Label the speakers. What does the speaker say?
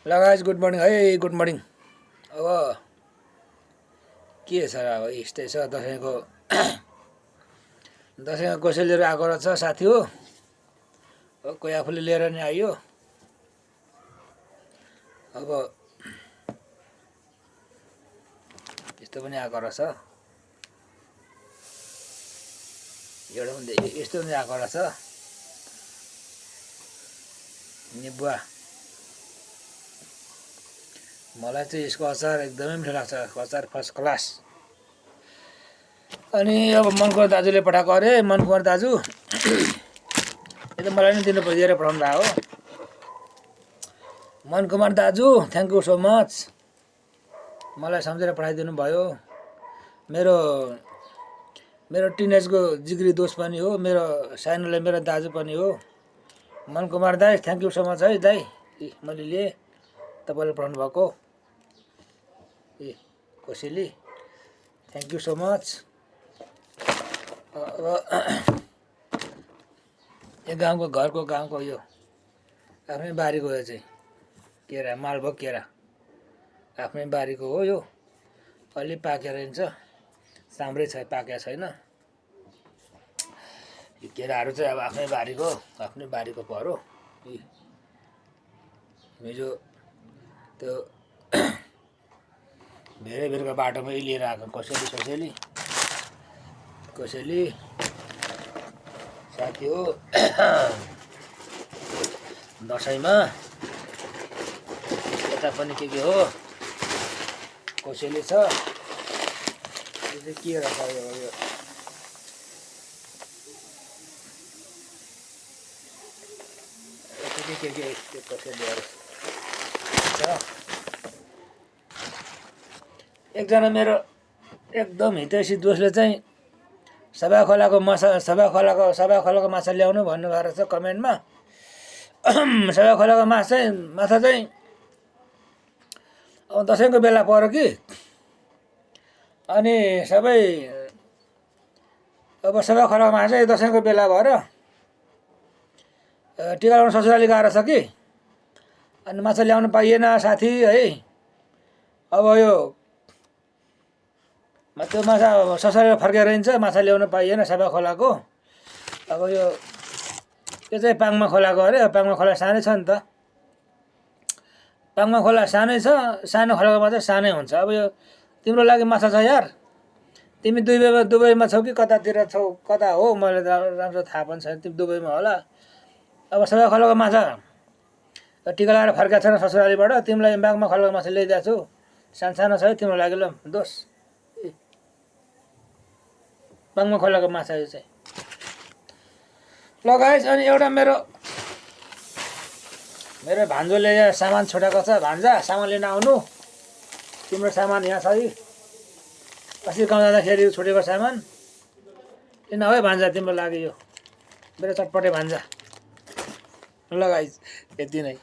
Speaker 1: ल guys good morning है, good morning. अब के छ अब यस्तै छ दसैँको दसैँमा कसै लिएर आएको रहेछ साथी हो, कोही आफूले लिएर नि आइयो। अब यस्तो पनि आएको रहेछ, एउटा पनि यस्तो पनि आएको रहेछ निबुवा। मलाई चाहिँ यसको अचार एकदमै मिठो लाग्छ, अचार फर्स्ट क्लास। अनि अब मनकुमार दाजुले पठाएको अरे, मनकुमार दाजु यो त मलाई नै दिएर पठाउनु भएको हो। मनकुमार दाजु थ्याङ्क यू सो मच, मलाई सम्झेर पठाइदिनु भयो। मेरो टिनेजको जिग्री दोस्त पनि हो, मेरो सानोले मेरो दाजु पनि हो। मनकुमार दाई थ्याङ्क यू सो मच है दाई, मैले लिएँ तपाईँले पठाउनु भएको। ए कोसेली थ्याङ्क यू सो मच। अब यो गाउँको यो आफ्नै बारीको यो चाहिँ केरा, मालभोग केरा आफ्नै बारीको हो। यो अलि पाकेर हिँड्छ, राम्रै छ, पाकेको छैन। यो केराहरू चाहिँ अब आफ्नै बारीको परो। हिजो त्यो भेरको बाटोमै लिएर आएको कोसेली साथी हो। दसैँमा यता पनि के हो कोसेली छ। यो चाहिँ के रहेछ यो के कोसेलीहरू छ। एकजना मेरो एकदम हितैषी दोस्तले चाहिँ सभा खोलाको माछा ल्याउनु भन्नुभएको रहेछ कमेन्टमा। सभा खोलाको माछा चाहिँ अब दसैँको बेला पर्यो कि, अनि सबै अब सभा खोलाको माछा चाहिँ दसैँको बेला भएर टिका लगाउनु ससुराली गएर छ कि, अनि माछा ल्याउनु पाइएन साथी है। अब यो त्यो माछा ससुराली फर्केर हिँड्छ, माछा ल्याउनु पाइएन सभा खोलाको। अब यो चाहिँ पाङमा खोलाको अरे। पाङमा खोला सानै छ नि त, पाङमा खोला सानै छ, सानो खोलाको माछा सानै हुन्छ। अब यो तिम्रो लागि माछा छ यार, तिमी दुबईमा छौ कि कतातिर छौ, कता हो मैले राम्रो थाहा पनि छैन, तिमी दुबईमा होला। अब सभा खोलाको माछा टिका लगाएर फर्केको छैन ससुरालीबाट, तिमीलाई बाघमा खोलाको माछा ल्याइदिएको छु, सानो छ है तिम्रो लागि। ल दोष बाङमा खोलाको माछा यो चाहिँ। ल गाइस, अनि एउटा मेरो भान्जोले यहाँ सामान छोडेको छ। भान्जा सामान लिन आउनु, तिम्रो सामान यहाँ छ है। अस्ति गाउँ जाँदाखेरि छोडेको सामान लिन आऊ है भान्जा, तिम्रो लागि यो मेरो चटपटे भान्जा। ल गाइस यति नै।